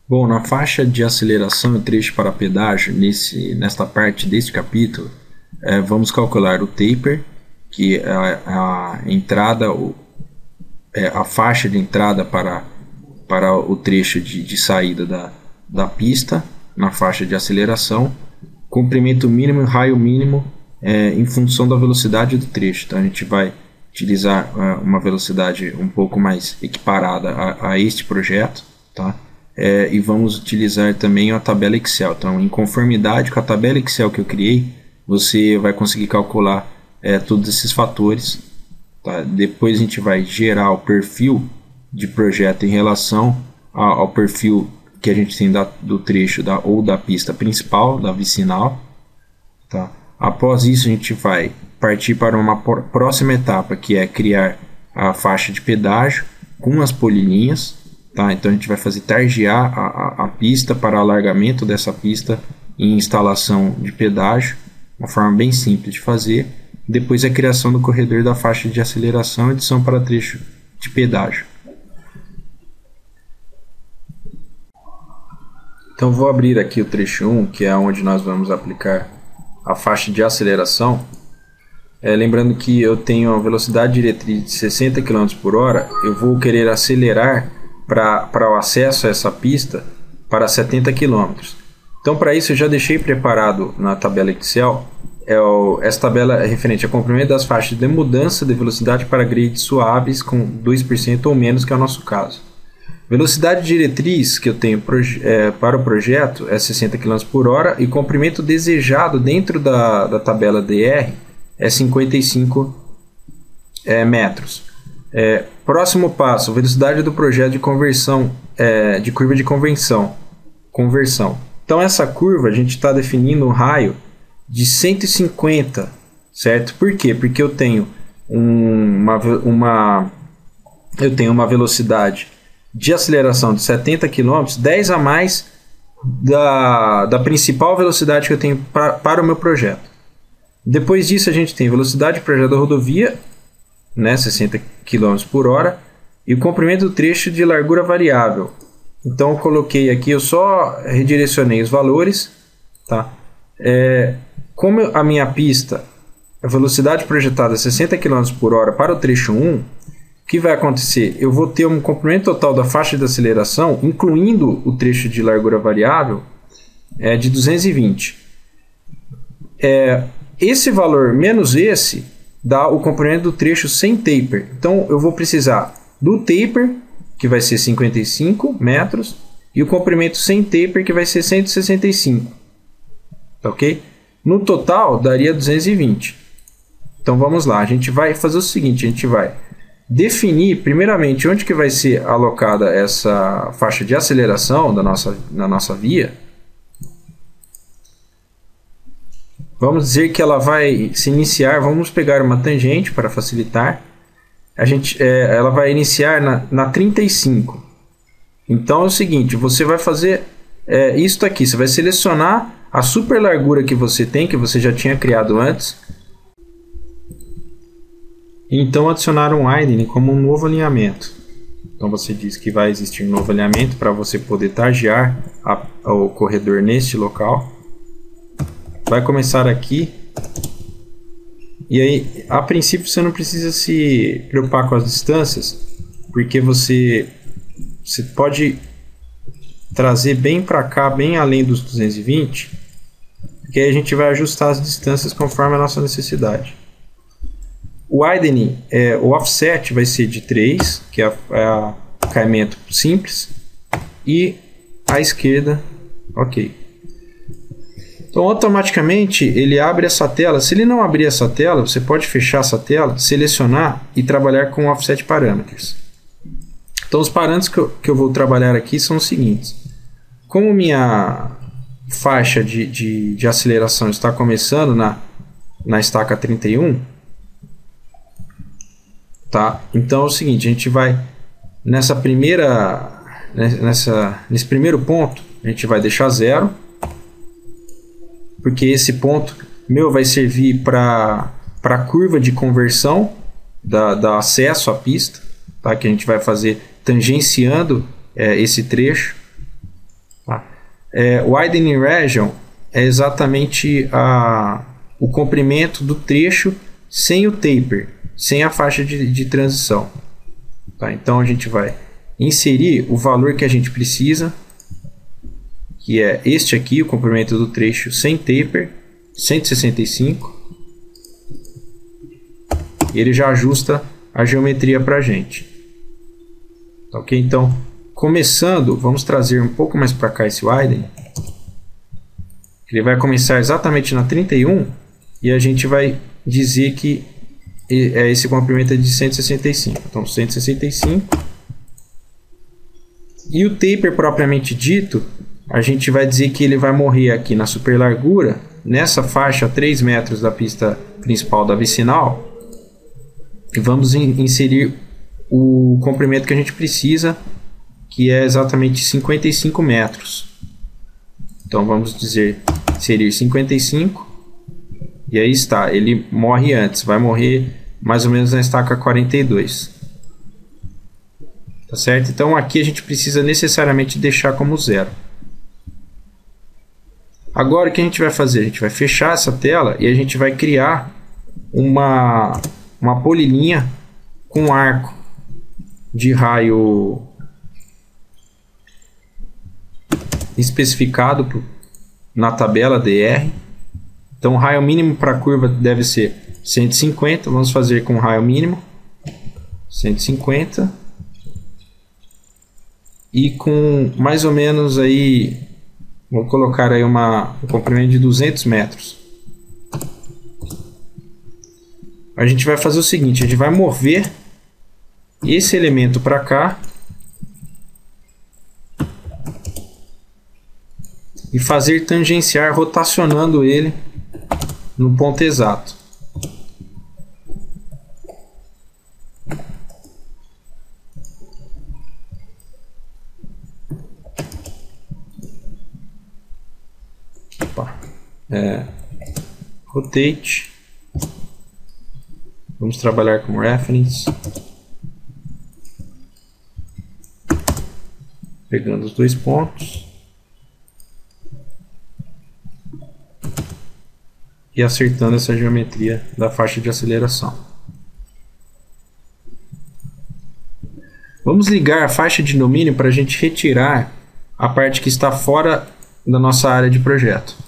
Bom, na faixa de aceleração e trecho para pedágio, nesta parte deste capítulo, vamos calcular o taper, que é a entrada, a faixa de entrada para o trecho de saída da pista, na faixa de aceleração, comprimento mínimo e raio mínimo em função da velocidade do trecho. Então a gente vai utilizar uma velocidade um pouco mais equiparada a este projeto, tá? E vamos utilizar também a tabela Excel. Então, em conformidade com a tabela Excel que eu criei, você vai conseguir calcular todos esses fatores. Tá? Depois a gente vai gerar o perfil de projeto em relação ao perfil que a gente tem do trecho ou da pista principal, da vicinal. Tá? Após isso, a gente vai partir para uma próxima etapa, que é criar a faixa de pedágio com as polilinhas. Tá? Então a gente vai fazer targear a pista para alargamento dessa pista e instalação de pedágio, uma forma bem simples de fazer. Depois a criação do corredor da faixa de aceleração e edição para trecho de pedágio. Então vou abrir aqui o trecho 1, que é onde nós vamos aplicar a faixa de aceleração. Lembrando que eu tenho a velocidade diretriz de 60 km por hora, eu vou querer acelerar para o acesso a essa pista para 70 km. Então, para isso, eu já deixei preparado na tabela Excel. Essa tabela é referente ao comprimento das faixas de mudança de velocidade para grades suaves com 2% ou menos, que é o nosso caso. Velocidade diretriz que eu tenho para o projeto é 60 km por hora e comprimento desejado dentro da tabela DR é 55 metros. Próximo passo, velocidade do projeto de conversão, de curva de conversão. Então essa curva a gente está definindo um raio de 150, certo? Por quê? Porque eu tenho uma velocidade de aceleração de 70 km, 10 a mais da principal velocidade que eu tenho para o meu projeto. Depois disso a gente tem velocidade de projeto da rodovia, 60 km por hora, e o comprimento do trecho de largura variável. Então eu coloquei aqui, eu só redirecionei os valores, tá? Como a minha pista, a velocidade projetada é 60 km por hora para o trecho 1, o que vai acontecer? Eu vou ter um comprimento total da faixa de aceleração, incluindo o trecho de largura variável, de 220. Esse valor menos esse dá o comprimento do trecho sem taper. Então eu vou precisar do taper, que vai ser 55 metros, e o comprimento sem taper, que vai ser 165. Tá ok? No total daria 220. Então vamos lá, a gente vai fazer o seguinte, a gente vai definir primeiramente onde que vai ser alocada essa faixa de aceleração na nossa via. Vamos dizer que ela vai se iniciar, vamos pegar uma tangente para facilitar. Ela vai iniciar na 35. Então é o seguinte, você vai fazer isso aqui, você vai selecionar a super largura que você tem, que você já tinha criado antes. E então adicionar um widening como um novo alinhamento. Então você diz que vai existir um novo alinhamento para você poder targear o corredor neste local. Vai começar aqui. E aí, a princípio, você não precisa se preocupar com as distâncias, porque você pode trazer bem para cá, bem além dos 220, que aí a gente vai ajustar as distâncias conforme a nossa necessidade. O widening, o offset vai ser de 3, que é caimento simples, e à esquerda, ok. Então, automaticamente, ele abre essa tela. Se ele não abrir essa tela, você pode fechar essa tela, selecionar e trabalhar com Offset Parameters. Então, os parâmetros que eu vou trabalhar aqui são os seguintes. Como minha faixa de aceleração está começando na estaca 31, tá? Então, é o seguinte, a gente vai, nesse primeiro ponto, a gente vai deixar 0. Porque esse ponto meu vai servir para a curva de conversão da acesso à pista, tá? Que a gente vai fazer tangenciando esse trecho. Widening Region é exatamente o comprimento do trecho sem o taper, sem a faixa de transição. Tá? Então a gente vai inserir o valor que a gente precisa, que é este aqui, o comprimento do trecho sem taper, 165. E ele já ajusta a geometria para a gente. Tá, ok? Então, começando, vamos trazer um pouco mais para cá esse widen. Ele vai começar exatamente na 31 e a gente vai dizer que esse comprimento é de 165. Então, 165. E o taper propriamente dito, a gente vai dizer que ele vai morrer aqui na super largura, nessa faixa 3 metros da pista principal da vicinal. E vamos inserir o comprimento que a gente precisa, que é exatamente 55 metros. Então vamos dizer, inserir 55. E aí está, ele morre antes, vai morrer mais ou menos na estaca 42. Tá certo? Então aqui a gente precisa necessariamente deixar como 0. Agora o que a gente vai fazer? A gente vai fechar essa tela e a gente vai criar uma polilinha com arco de raio especificado na tabela DR. Então o raio mínimo para a curva deve ser 150. Vamos fazer com raio mínimo 150 e com mais ou menos aí, vou colocar aí um comprimento de 200 metros. A gente vai fazer o seguinte, a gente vai mover esse elemento para cá e fazer tangenciar, rotacionando ele no ponto exato. Rotate. Vamos trabalhar com reference. Pegando os dois pontos. E acertando essa geometria da faixa de aceleração. Vamos ligar a faixa de domínio para a gente retirar a parte que está fora da nossa área de projeto.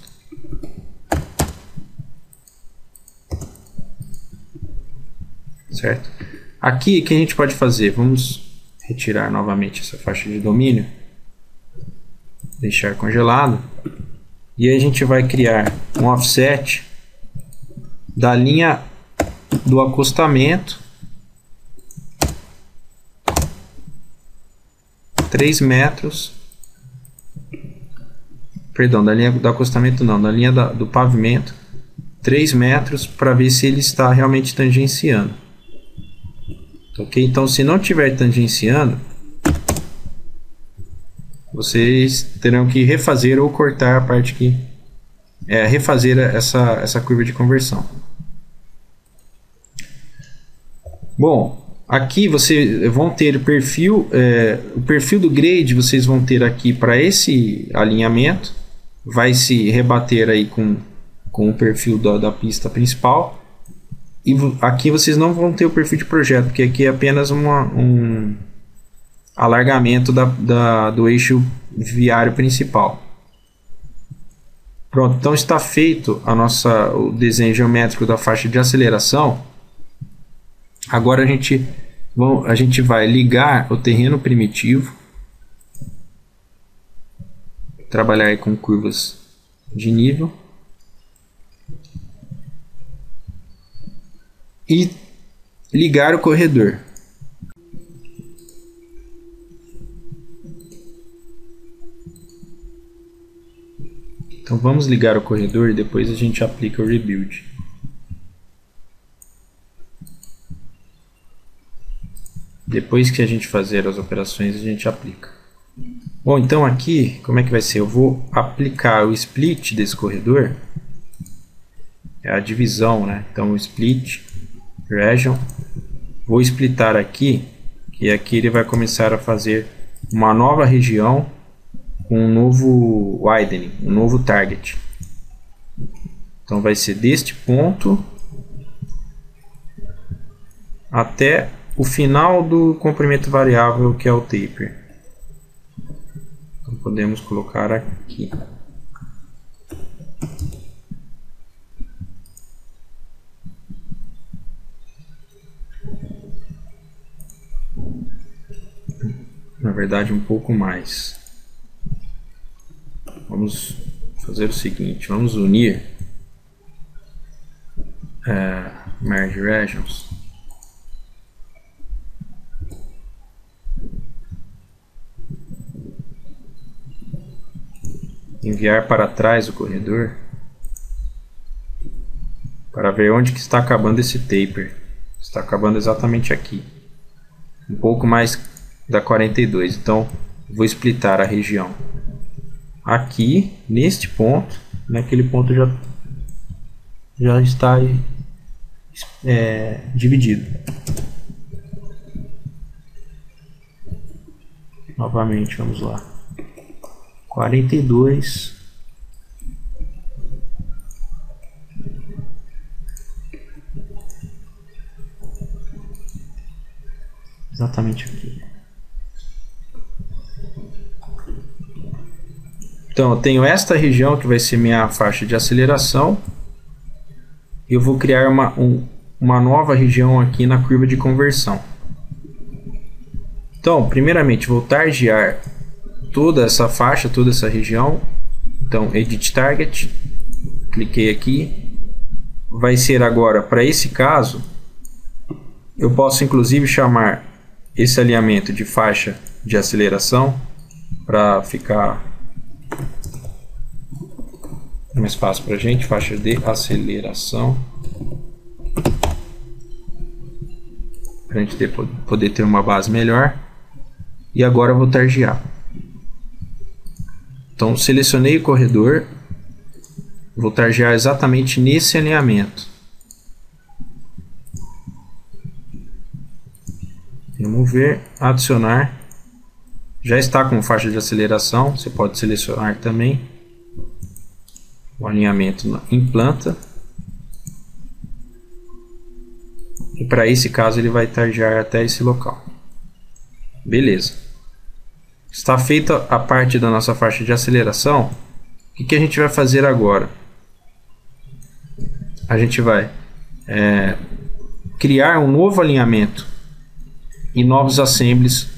Certo? Aqui, o que a gente pode fazer? Vamos retirar novamente essa faixa de domínio. Deixar congelado. E aí a gente vai criar um offset da linha do acostamento 3 metros. Perdão, da linha do acostamento não, da linha do pavimento 3 metros, para ver se ele está realmente tangenciando. Ok? Então, se não estiver tangenciando, vocês terão que refazer ou cortar a parte que refazer essa curva de conversão. Bom, aqui vocês vão ter o perfil do grade, vocês vão ter aqui para esse alinhamento, vai se rebater aí com o perfil da pista principal. E aqui vocês não vão ter o perfil de projeto, porque aqui é apenas um alargamento do eixo viário principal. Pronto, então está feito o desenho geométrico da faixa de aceleração. Agora a gente vai ligar o terreno primitivo, trabalhar aí com curvas de nível e ligar o corredor. Então vamos ligar o corredor e depois a gente aplica o rebuild. Depois que a gente fazer as operações, a gente aplica. Bom, então aqui, como é que vai ser? Eu vou aplicar o split desse corredor. É a divisão, né? Então o split, region. Vou splitar aqui, e aqui ele vai começar a fazer uma nova região com um novo widening, um novo target. Então vai ser deste ponto até o final do comprimento variável, que é o taper. Então podemos colocar aqui. Na verdade, um pouco mais. Vamos fazer o seguinte, vamos unir Merge Regions. Enviar para trás o corredor para ver onde que está acabando esse taper. Está acabando exatamente aqui. Um pouco mais da 42. Então, vou splitar a região aqui, neste ponto. Naquele ponto já está dividido. Novamente, vamos lá. 42. Exatamente aqui. Então, eu tenho esta região que vai ser minha faixa de aceleração. Eu vou criar uma nova região aqui na curva de conversão. Então, primeiramente, vou targear toda essa faixa, toda essa região. Então, Edit Target. Cliquei aqui. Vai ser agora, para esse caso, eu posso inclusive chamar esse alinhamento de faixa de aceleração para ficar mais fácil para a gente. Faixa de aceleração, para a gente poder ter uma base melhor. E agora eu vou targear. Então selecionei o corredor, vou targear exatamente nesse alinhamento. Remover, adicionar. Já está com faixa de aceleração, você pode selecionar também o alinhamento em planta. E para esse caso ele vai targear até esse local. Beleza. Está feita a parte da nossa faixa de aceleração. O que a gente vai fazer agora? A gente vai criar um novo alinhamento e novos assemblies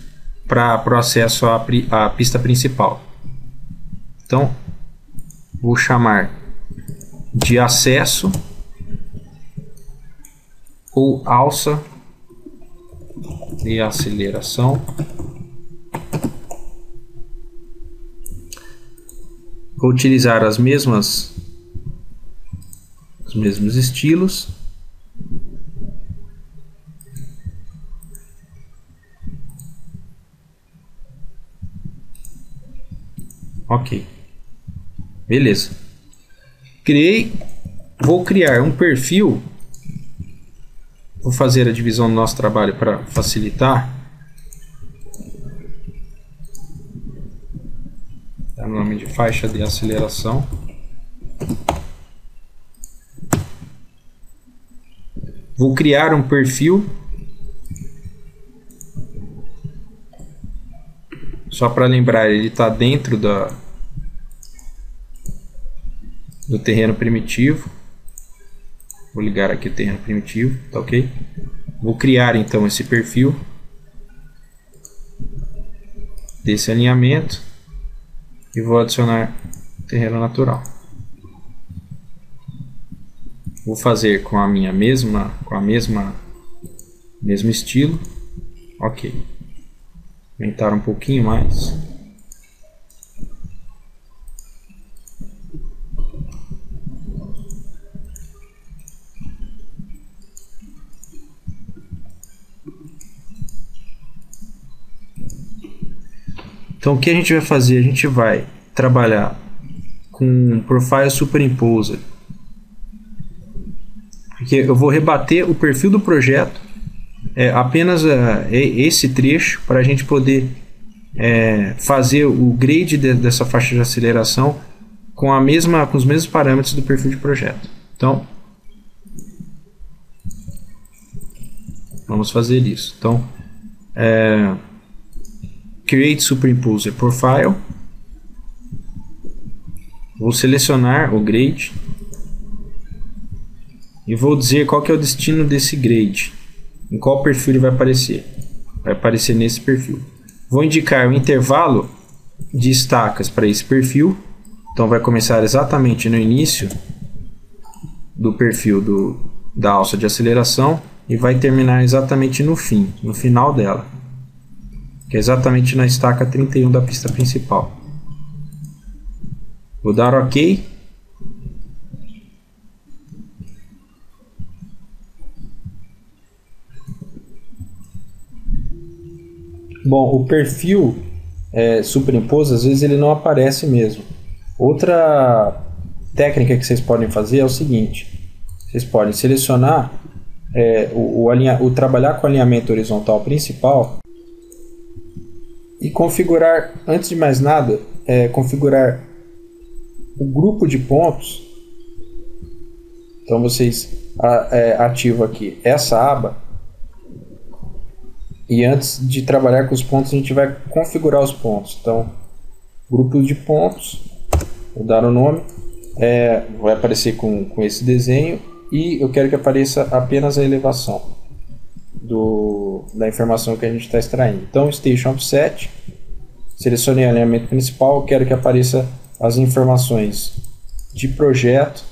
para o acesso à pista principal. Então, vou chamar de acesso ou alça de aceleração. Vou utilizar os mesmos estilos. Ok. Beleza. Vou criar um perfil. Vou fazer a divisão do nosso trabalho para facilitar. Dá o nome de faixa de aceleração. Vou criar um perfil. Só para lembrar, ele está dentro do terreno primitivo. Vou ligar aqui o terreno primitivo, tá ok? Vou criar então esse perfil desse alinhamento e vou adicionar terreno natural. Vou fazer com a minha mesmo estilo, ok. Aumentar um pouquinho mais. Então o que a gente vai fazer? A gente vai trabalhar com Profile Superimposer. Porque eu vou rebater o perfil do projeto, apenas esse trecho, para a gente poder fazer o grade dessa faixa de aceleração com os mesmos parâmetros do perfil de projeto. Então, vamos fazer isso. Então, Create Superimposer Profile. Vou selecionar o grade e vou dizer qual que é o destino desse grade, em qual perfil ele vai aparecer. Vai aparecer nesse perfil. Vou indicar o intervalo de estacas para esse perfil. Então vai começar exatamente no início do perfil da alça de aceleração e vai terminar exatamente no fim, no final dela, que é exatamente na estaca 31 da pista principal. Vou dar OK. Bom, o perfil superimposto, às vezes ele não aparece mesmo. Outra técnica que vocês podem fazer é o seguinte: vocês podem selecionar o trabalhar com o alinhamento horizontal principal e configurar, antes de mais nada, configurar o grupo de pontos. Então vocês ativam aqui essa aba e antes de trabalhar com os pontos a gente vai configurar os pontos. Então, grupos de pontos, vou dar o nome, vai aparecer com esse desenho e eu quero que apareça apenas a elevação da informação que a gente está extraindo. Então, Station Offset, selecionei o alinhamento principal, quero que apareça as informações de projeto,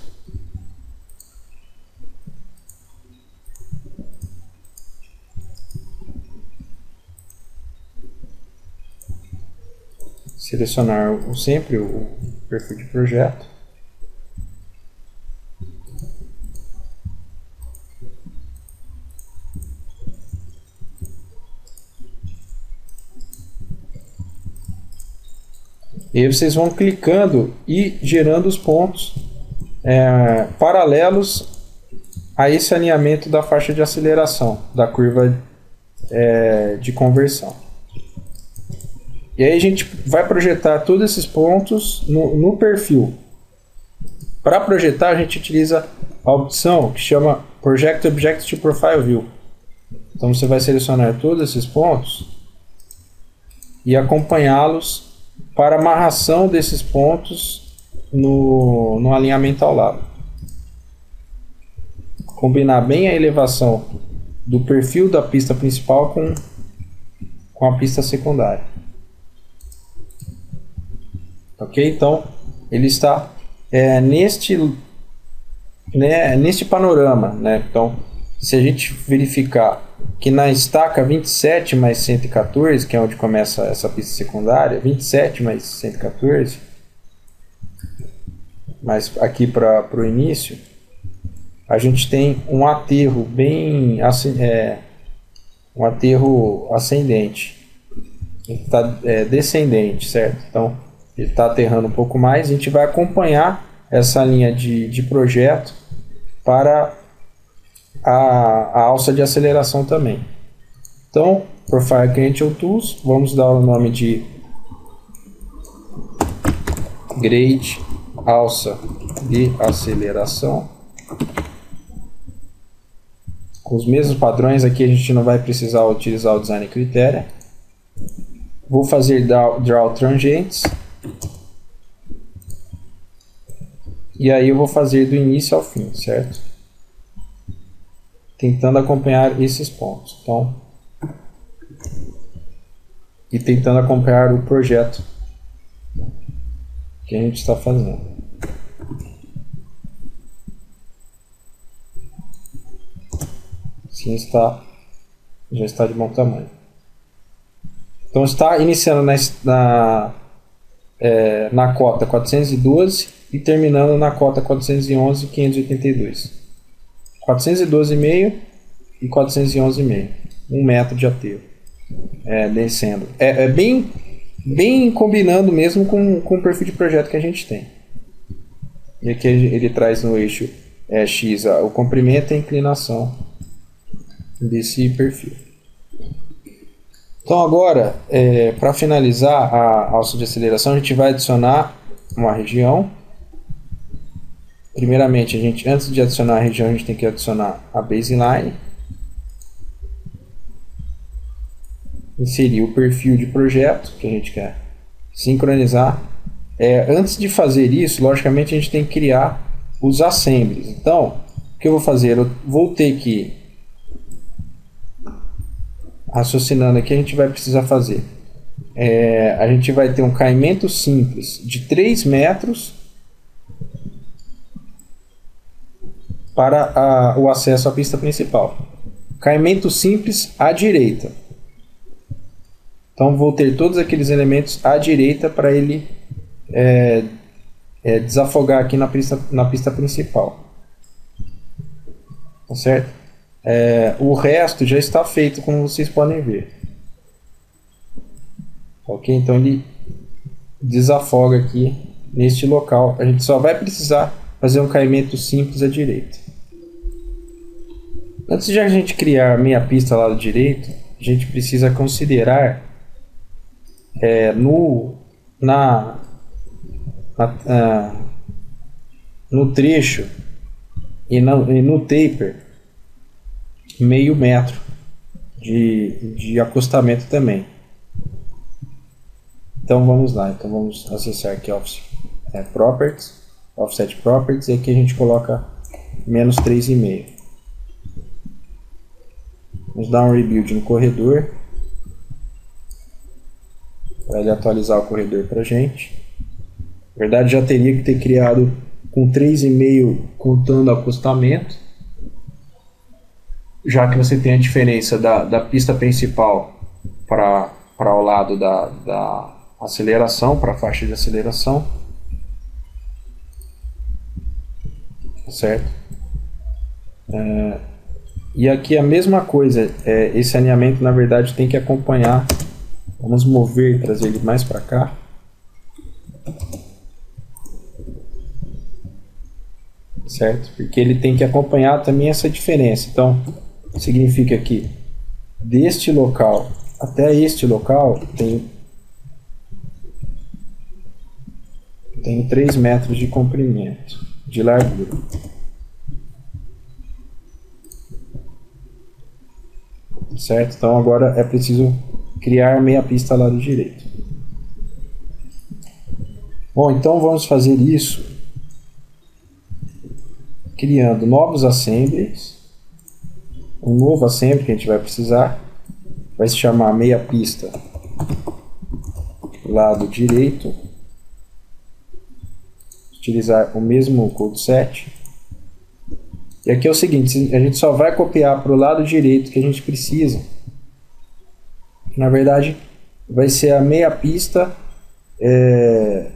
selecionar sempre o perfil de projeto, e aí vocês vão clicando e gerando os pontos paralelos a esse alinhamento da faixa de aceleração, da curva de conversão. E aí a gente vai projetar todos esses pontos no perfil. Para projetar a gente utiliza a opção que chama Project Object to Profile View. Então você vai selecionar todos esses pontos e acompanhá-los para a amarração desses pontos no alinhamento ao lado. Combinar bem a elevação do perfil da pista principal com a pista secundária. Ok? Então, ele está neste panorama, né? Então, se a gente verificar que na estaca 27 mais 114, que é onde começa essa pista secundária, 27 mais 114, mas aqui para o início, a gente tem um aterro um aterro ascendente, está descendente, certo? Então, ele está aterrando um pouco mais, a gente vai acompanhar essa linha de projeto para a alça de aceleração também. Então, Profile Creation Tools, vamos dar o nome de Grade Alça de Aceleração. Com os mesmos padrões, aqui a gente não vai precisar utilizar o Design Criteria. Vou fazer Draw Tangents. E aí eu vou fazer do início ao fim, certo? Tentando acompanhar esses pontos. Então, e tentando acompanhar o projeto que a gente está fazendo. Assim já está de bom tamanho. Então está iniciando na cota 412 e terminando na cota 411.582. 412,5 e 411,5. 1 metro de aterro. Descendo. Bem combinando mesmo com o perfil de projeto que a gente tem. E aqui ele traz no eixo X o comprimento e a inclinação desse perfil. Então agora, para finalizar a alça de aceleração, a gente vai adicionar uma região. Primeiramente, antes de adicionar a região, a gente tem que adicionar a baseline. Inserir o perfil de projeto que a gente quer sincronizar. Antes de fazer isso, logicamente, a gente tem que criar os assemblies. Então, o que eu vou fazer? Eu vou ter que, raciocinando aqui, a gente vai precisar fazer. A gente vai ter um caimento simples de 3 metros para o acesso à pista principal. Caimento simples à direita. Então vou ter todos aqueles elementos à direita para ele desafogar aqui na pista principal. Tá certo? O resto já está feito, como vocês podem ver. Ok? Então ele desafoga aqui neste local. A gente só vai precisar fazer um caimento simples à direita. Antes de a gente criar meia pista ao lado direito, a gente precisa considerar no trecho e no taper meio metro de acostamento também. Então vamos lá, vamos acessar aqui Properties, Offset Properties, e aqui a gente coloca menos 3,5. Vamos dar um rebuild no corredor para ele atualizar o corredor para a gente. Na verdade, já teria que ter criado com 3,5 contando acostamento, já que você tem a diferença da pista principal para o lado da aceleração, para a faixa de aceleração. Certo? E aqui a mesma coisa, esse alinhamento na verdade tem que acompanhar. Vamos mover e trazer ele mais para cá. Certo? Porque ele tem que acompanhar também essa diferença. Então, significa que deste local até este local tem 3 metros de comprimento, de largura. Certo? Então agora é preciso criar meia pista ao lado direito. Bom, então vamos fazer isso criando novos assemblies. Um novo assembly que a gente vai precisar vai se chamar meia pista lado direito. Utilizar o mesmo code set. E aqui é o seguinte, a gente só vai copiar para o lado direito que a gente precisa. Na verdade, vai ser a meia pista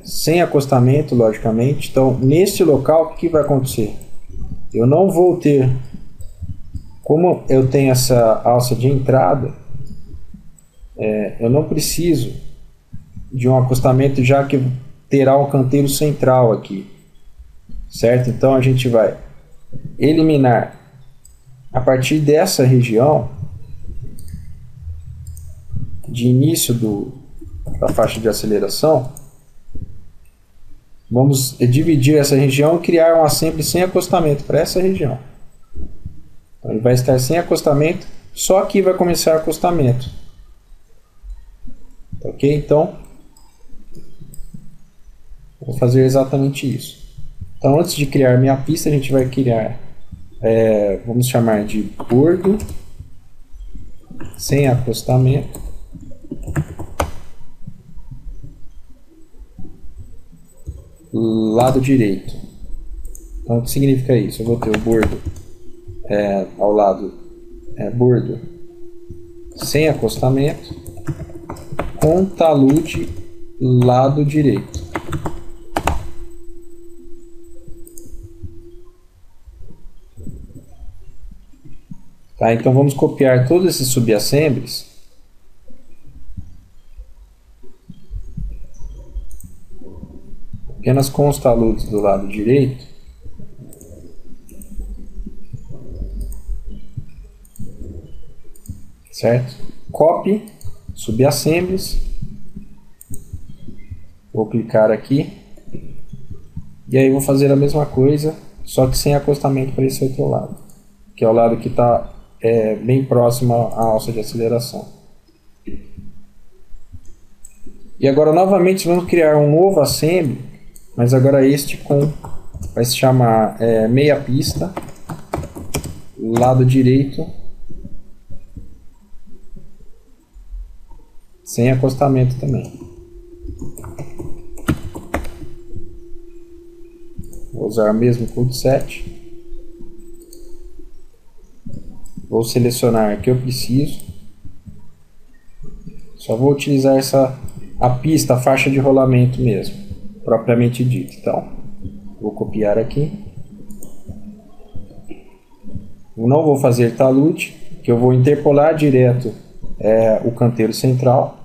sem acostamento, logicamente. Então, neste local, o que vai acontecer? Eu não vou ter, como eu tenho essa alça de entrada, eu não preciso de um acostamento, já que terá um canteiro central aqui. Certo? Então, a gente vai eliminar a partir dessa região de início da faixa de aceleração. Vamos dividir essa região e criar um assembly sem acostamento para essa região. Então, ele vai estar sem acostamento, só aqui vai começar acostamento. Ok? Então, vou fazer exatamente isso. Então, antes de criar minha pista, a gente vai criar, vamos chamar de bordo sem acostamento. Lado direito. Então, o que significa isso? Eu vou ter o bordo ao lado, bordo sem acostamento, com talude lado direito. Tá, então vamos copiar todos esses subassemblies apenas com os taludes do lado direito. Certo? Copy subassemblies, vou clicar aqui, e aí vou fazer a mesma coisa, só que sem acostamento para esse outro lado, que é o lado que está bem próximo à alça de aceleração. E agora novamente vamos criar um novo assembly, mas agora este vai se chamar meia pista, lado direito, sem acostamento também. Vou usar o mesmo code set. Vou selecionar o que eu preciso. Só vou utilizar a pista, a faixa de rolamento mesmo, propriamente dito. Então, vou copiar aqui. Eu não vou fazer talude, que eu vou interpolar direto o canteiro central.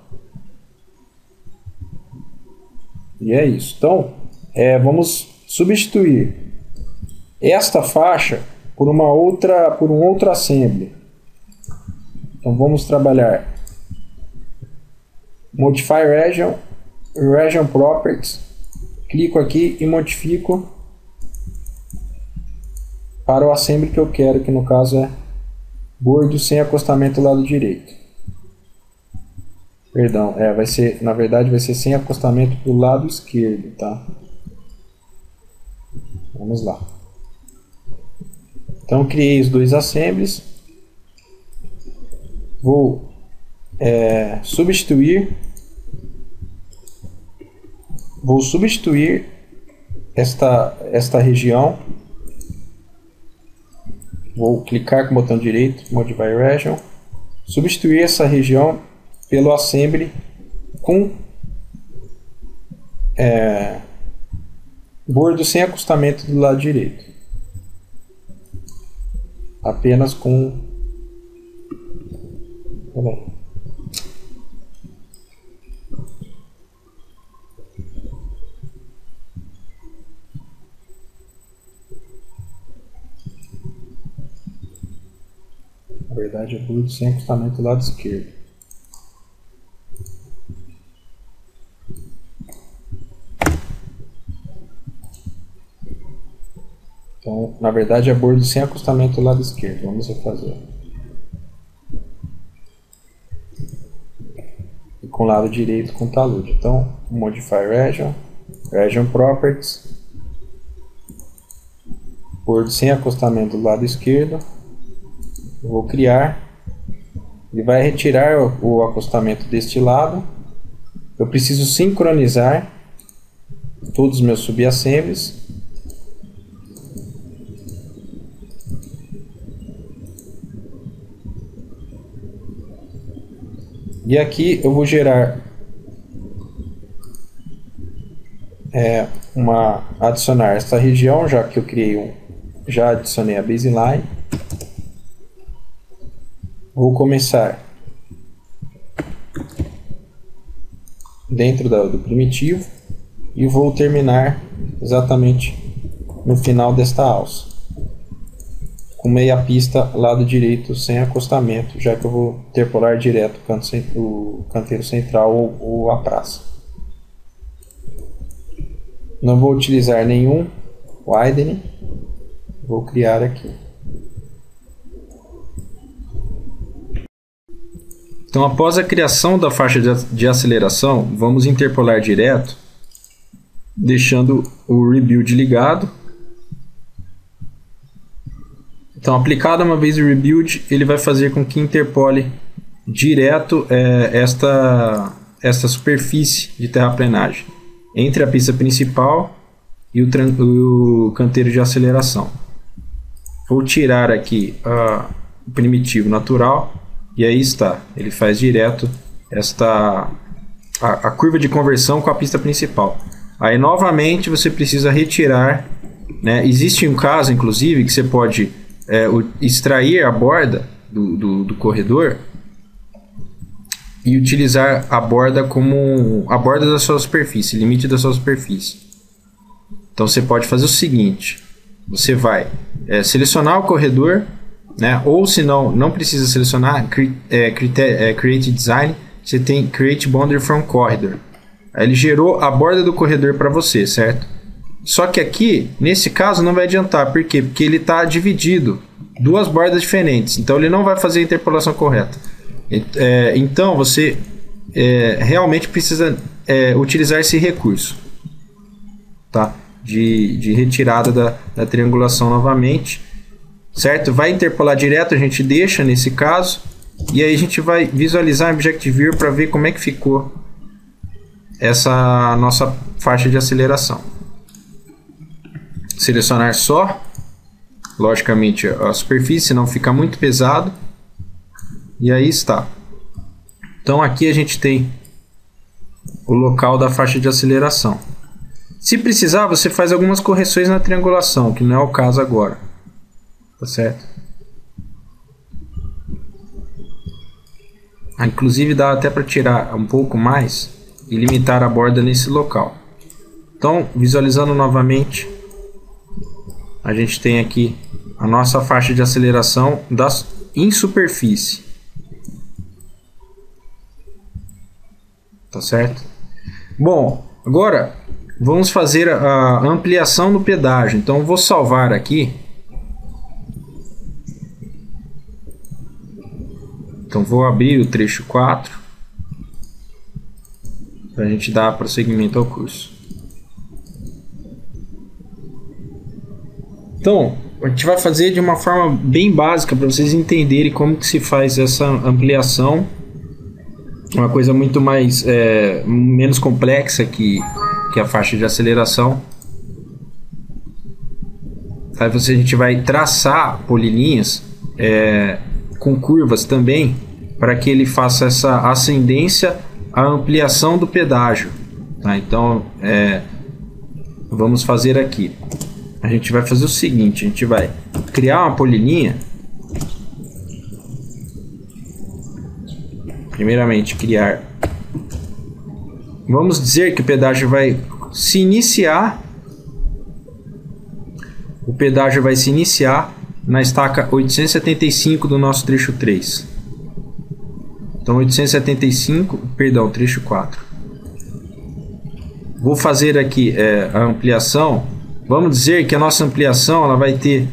E é isso. Então, vamos substituir esta faixa por um outro assembly. Então vamos trabalhar Modify Region Properties, clico aqui e modifico para o assembly que eu quero, que no caso é bordo sem acostamento do lado direito. Perdão, na verdade vai ser sem acostamento para o lado esquerdo, tá? Vamos lá. Então criei os dois assemblies. Vou substituir esta região. Vou clicar com o botão direito, Modify Region, substituir essa região pelo assembly com bordo sem acostamento do lado direito, apenas com na verdade é bordo sem acostamento do lado esquerdo. Então, na verdade é bordo sem acostamento do lado esquerdo. Vamos refazer. E com o lado direito com talude. Então, Modify Region Properties, bordo sem acostamento do lado esquerdo. Eu vou criar. Ele vai retirar o acostamento deste lado. Eu preciso sincronizar todos os meus subassemblies. E aqui eu vou gerar adicionar esta região, já que eu criei já adicionei a baseline. Vou começar dentro do primitivo e vou terminar exatamente no final desta alça, com meia pista lado direito sem acostamento, já que eu vou interpolar direto o canteiro central ou a praça. Não vou utilizar nenhum widening, vou criar aqui. Então, após a criação da faixa de aceleração, vamos interpolar direto, deixando o rebuild ligado. Então, aplicado uma vez o rebuild, ele vai fazer com que interpole direto esta superfície de terraplenagem entre a pista principal e o canteiro de aceleração. Vou tirar aqui o primitivo natural e aí está, ele faz direto a curva de conversão com a pista principal. Aí novamente você precisa retirar, né? Existe um caso inclusive que você pode extrair a borda do corredor e utilizar a borda como a borda da sua superfície, limite da sua superfície. Então você pode fazer o seguinte: você vai selecionar o corredor, né? Ou se não precisa selecionar, Create Design, você tem Create Boundary from Corridor. Aí ele gerou a borda do corredor para você, certo? Só que aqui, nesse caso, não vai adiantar. Por quê? Porque ele está dividido. Duas bordas diferentes. Então ele não vai fazer a interpolação correta. Então você realmente precisa utilizar esse recurso, tá? De retirada da triangulação novamente, certo? Vai interpolar direto, a gente deixa nesse caso, e aí a gente vai visualizar em Objective Viewer para ver como é que ficou essa nossa faixa de aceleração. Selecionar só, logicamente, a superfície, não fica muito pesado, e aí está. Então aqui a gente tem o local da faixa de aceleração. Se precisar, você faz algumas correções na triangulação, que não é o caso agora. Tá certo? Inclusive dá até para tirar um pouco mais e limitar a borda nesse local. Então, visualizando novamente, a gente tem aqui a nossa faixa de aceleração em superfície. Tá certo? Bom, agora vamos fazer a ampliação do pedágio. Então, eu vou salvar aqui. Então, vou abrir o trecho 4 para a gente dar prosseguimento ao curso. Então, a gente vai fazer de uma forma bem básica para vocês entenderem como que se faz essa ampliação. Uma coisa muito mais menos complexa que a faixa de aceleração. Aí a gente vai traçar polilinhas com curvas também, para que ele faça essa ascendência, a ampliação do pedágio, tá? Então vamos fazer aqui. A gente vai fazer o seguinte: a gente vai criar uma polilinha. Primeiramente criar. Vamos dizer que o pedágio vai se iniciar. O pedágio vai se iniciar na estaca 875 do nosso trecho 3. Então 875, perdão, trecho 4. Vou fazer aqui a ampliação. Vamos dizer que a nossa ampliação ela vai ter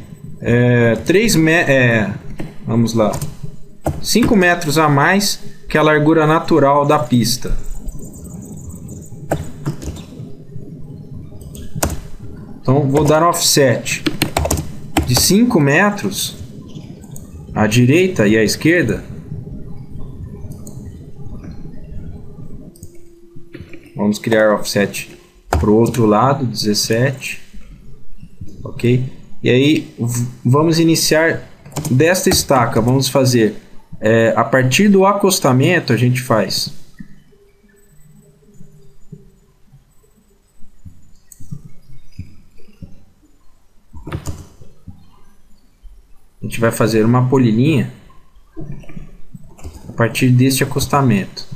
5 metros a mais que a largura natural da pista. Então vou dar um offset de 5 metros à direita e à esquerda. Vamos criar offset para o outro lado, 17. Ok? E aí vamos iniciar desta estaca. Vamos fazer a partir do acostamento. A gente faz a gente vai fazer uma polilinha a partir deste acostamento.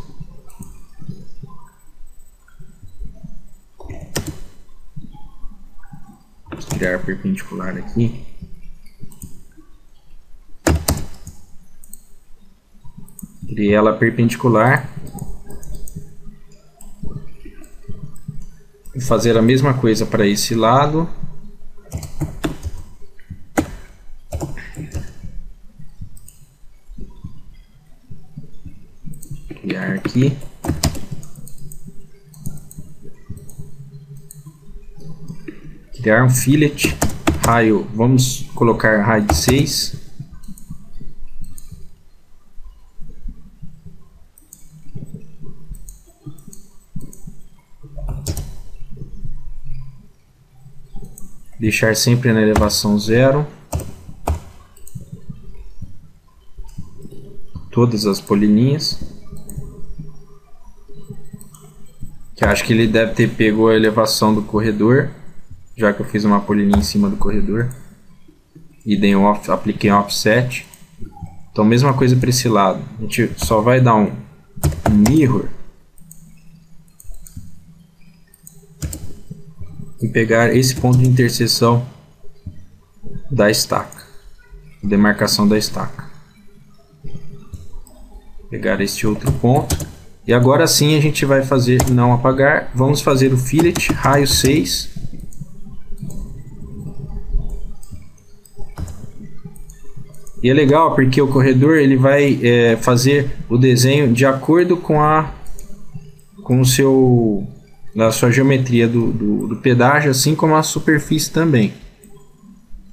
Vamos criar perpendicular aqui. Criei ela perpendicular. Vou fazer a mesma coisa para esse lado. Criar aqui. Criar um fillet. Raio, vamos colocar raio de 6. Deixar sempre na elevação 0. Todas as polilinhas. Que acho que ele deve ter pego a elevação do corredor, já que eu fiz uma polilinha em cima do corredor e apliquei um offset. Então mesma coisa para esse lado. A gente só vai dar um mirror e pegar esse ponto de interseção da estaca, demarcação da estaca. Pegar este outro ponto E agora sim a gente vai fazer não apagar. Vamos fazer o fillet, raio 6. E é legal porque o corredor ele vai fazer o desenho de acordo com a sua geometria do pedágio, assim como a superfície também.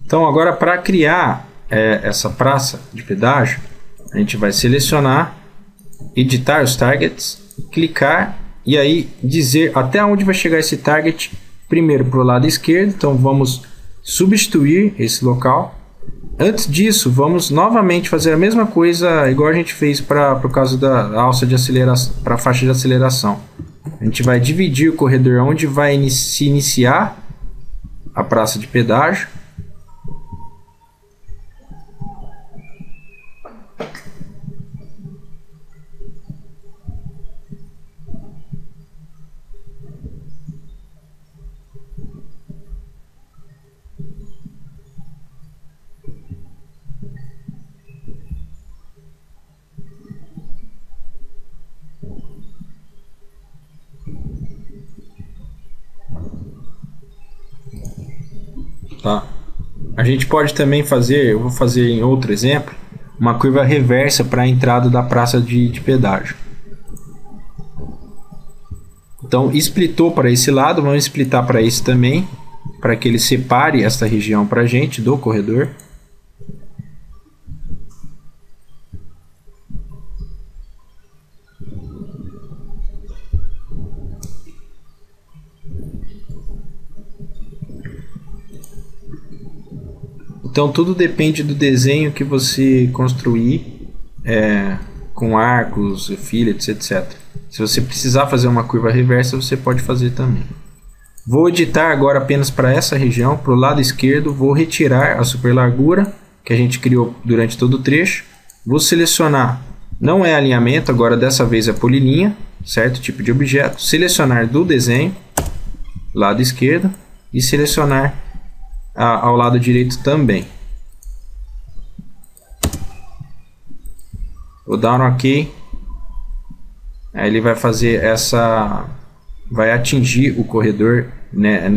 Então agora, para criar essa praça de pedágio, a gente vai selecionar, editar os targets, clicar e aí dizer até onde vai chegar esse target. Primeiro para o lado esquerdo, então vamos substituir esse local. Antes disso, vamos novamente fazer a mesma coisa igual a gente fez para o caso da alça de aceleração, para a faixa de aceleração. A gente vai dividir o corredor onde vai se iniciar a praça de pedágio. Tá. A gente pode também fazer, eu vou fazer em outro exemplo, uma curva reversa para a entrada da praça de pedágio. Então, splitou para esse lado, vamos splitar para esse também, para que ele separe esta região para a gente do corredor. Então tudo depende do desenho que você construir com arcos, fillets, etc. Se você precisar fazer uma curva reversa, você pode fazer também. Vou editar agora apenas para essa região, para o lado esquerdo, vou retirar a superlargura que a gente criou durante todo o trecho. Vou selecionar, não é alinhamento, agora dessa vez é polilinha, certo? Tipo de objeto. Selecionar do desenho, lado esquerdo, e selecionar ao lado direito também. Vou dar um OK. Aí ele vai fazer vai atingir o corredor, né,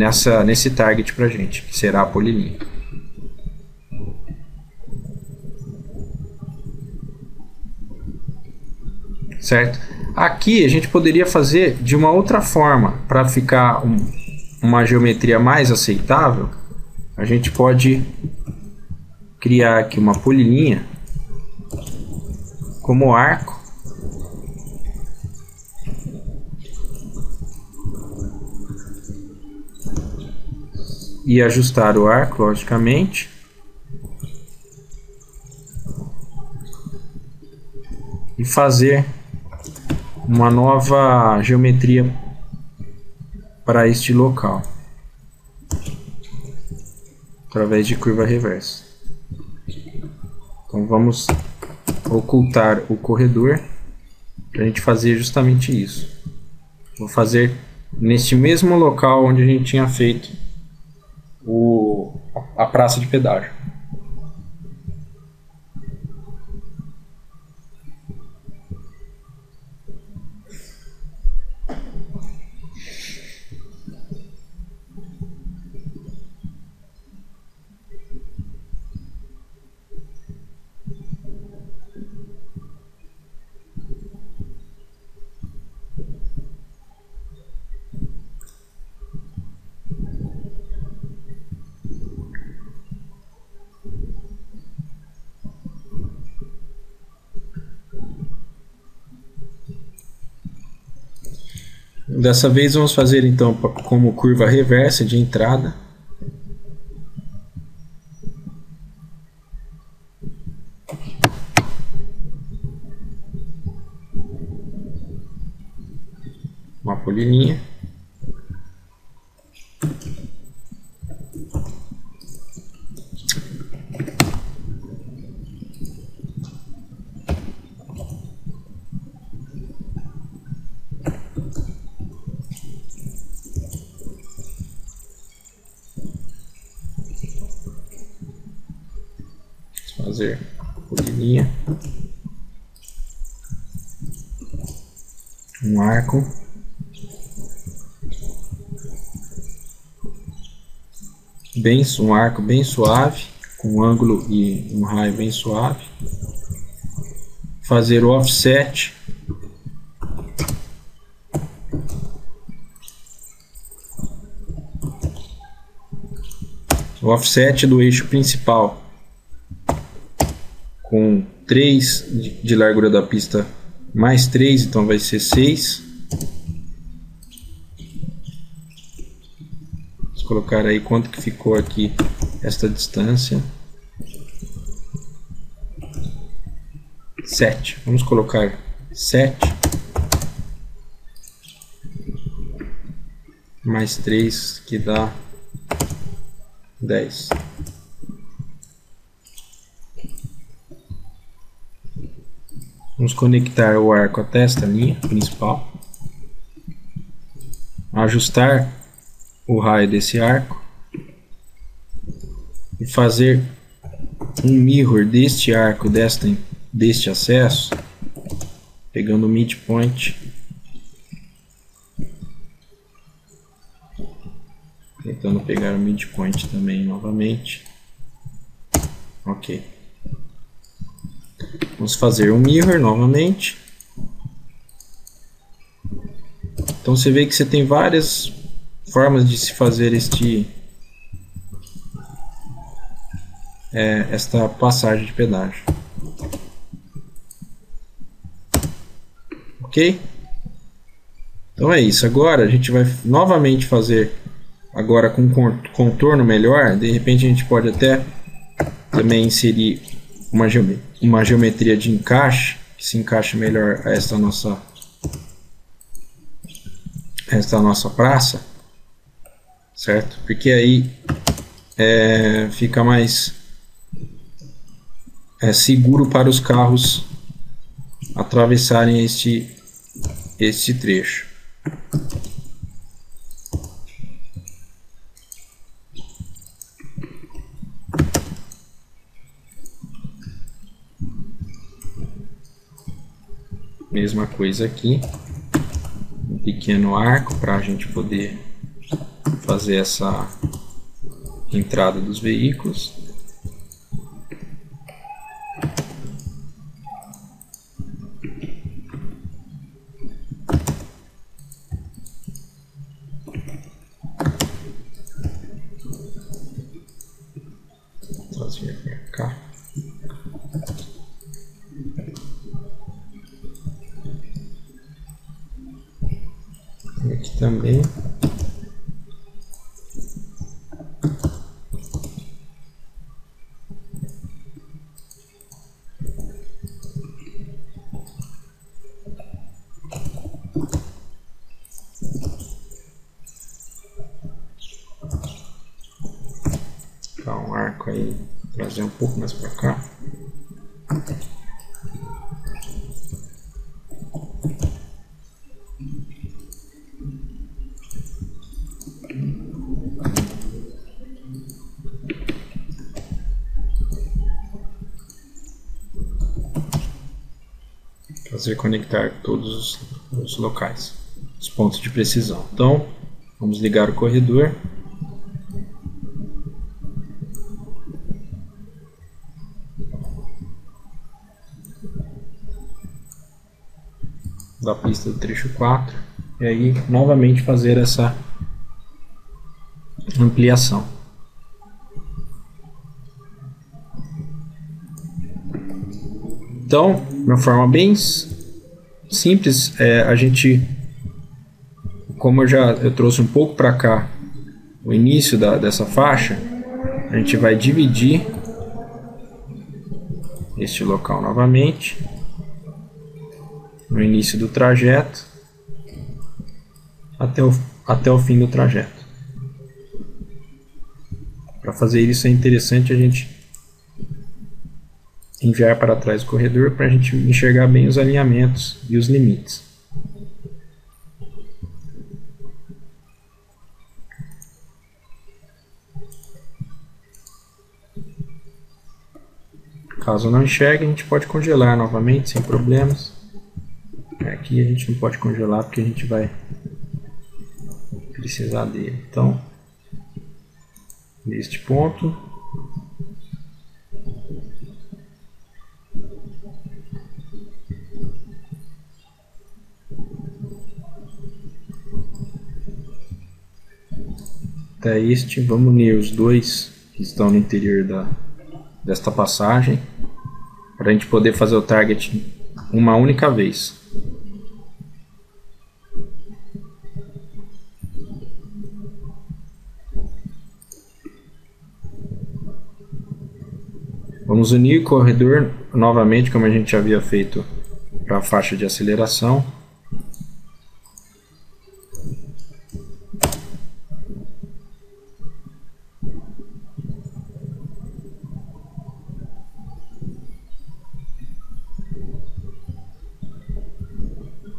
nesse target pra gente, que será a polilinha. Certo? Aqui a gente poderia fazer de uma outra forma para ficar uma geometria mais aceitável. A gente pode criar aqui uma polilinha como arco e ajustar o arco, logicamente. E fazer uma nova geometria para este local, através de curva reversa. Então vamos ocultar o corredor para a gente fazer justamente isso. Vou fazer neste mesmo local onde a gente tinha feito a praça de pedágio. Dessa vez vamos fazer então como curva reversa de entrada. Uma polilinha. Fazer polilinha. um arco. Um arco bem suave, com um ângulo e um raio bem suave. Fazer o offset. O offset do eixo principal com 3 de largura da pista mais 3, então vai ser 6. Vamos colocar aí quanto que ficou aqui esta distância. 7. Vamos colocar 7 mais 3, que dá 10. Vamos conectar o arco até esta linha principal. Ajustar o raio desse arco. E fazer um mirror deste arco, deste acesso, pegando o midpoint. Tentando pegar o midpoint também novamente. Ok. Vamos fazer um mirror novamente. Então você vê que você tem várias formas de se fazer esta passagem de pedágio. Ok? Então é isso. Agora a gente vai novamente fazer agora com contorno melhor. De repente a gente pode até também inserir uma geometria de encaixe que se encaixa melhor a esta nossa praça, certo? Porque aí fica mais seguro para os carros atravessarem este trecho. Mesma coisa aqui, um pequeno arco para a gente poder fazer essa entrada dos veículos. Trazer para cá. E aqui também. Um arco aí, trazer um pouco mais para cá. Fazer conectar todos os locais, os pontos de precisão. Então, vamos ligar o corredor. Da pista do trecho 4 e aí novamente fazer essa ampliação. Então, de uma forma bem simples, a gente, como eu trouxe um pouco para cá o início dessa faixa, a gente vai dividir este local novamente no início do trajeto até o fim do trajeto. Para fazer isso é interessante a gente enviar para trás o corredor para a gente enxergar bem os alinhamentos e os limites. Caso não enxergue, a gente pode congelar novamente sem problemas. aqui a gente não pode congelar porque a gente vai precisar dele. Então, neste ponto, até este, vamos unir os dois que estão no interior desta passagem, para a gente poder fazer o target uma única vez. Vamos unir o corredor novamente, como a gente havia feito para a faixa de aceleração.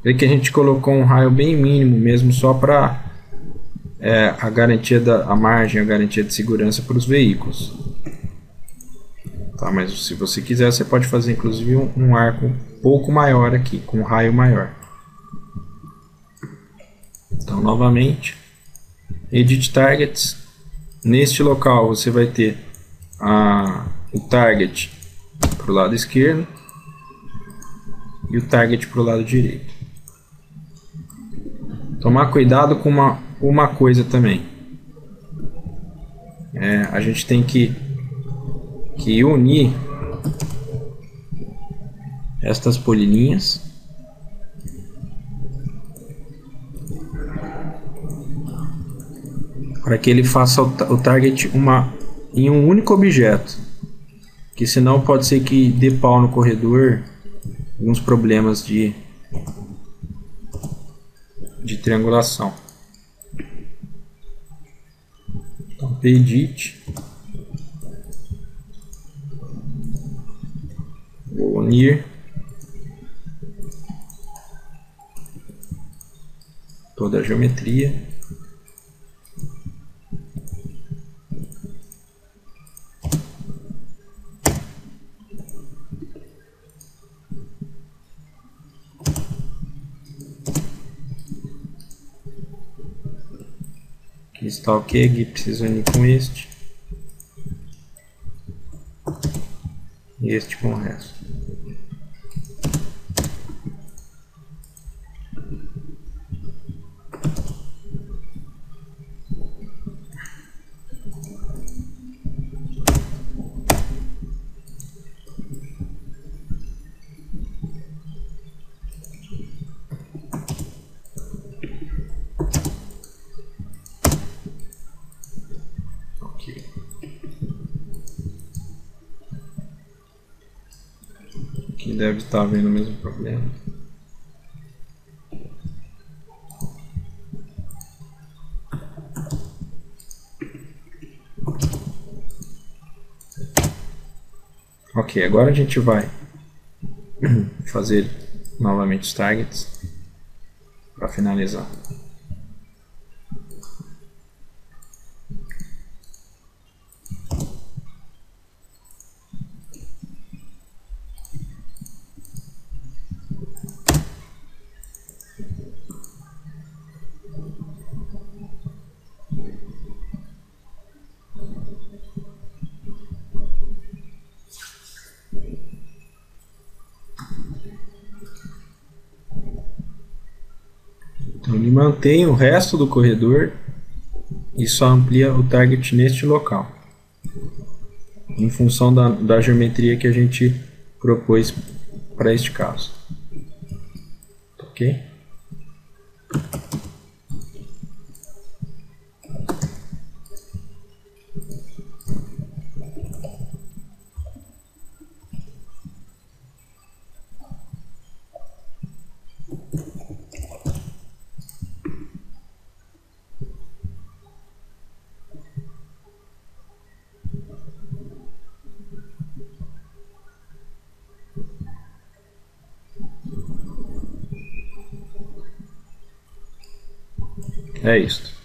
Vê que a gente colocou um raio bem mínimo mesmo, só para a garantia a margem, a garantia de segurança para os veículos. Tá, mas se você quiser, você pode fazer inclusive um arco um pouco maior aqui, com um raio maior. Então, novamente, Edit Targets. Neste local você vai ter o target para o lado esquerdo e o target para o lado direito. Tomar cuidado com uma coisa também. A gente tem que unir estas polilinhas para que ele faça o target em um único objeto, que senão pode ser que dê pau no corredor, alguns problemas de triangulação. Então, Edit, vou unir toda a geometria. Aqui está ok, aqui precisa unir com este e este com o resto. Aqui deve estar havendo o mesmo problema. Ok, agora a gente vai fazer novamente os targets para finalizar. Então ele mantém o resto do corredor e só amplia o target neste local, em função da geometria que a gente propôs para este caso. Ok? É isso.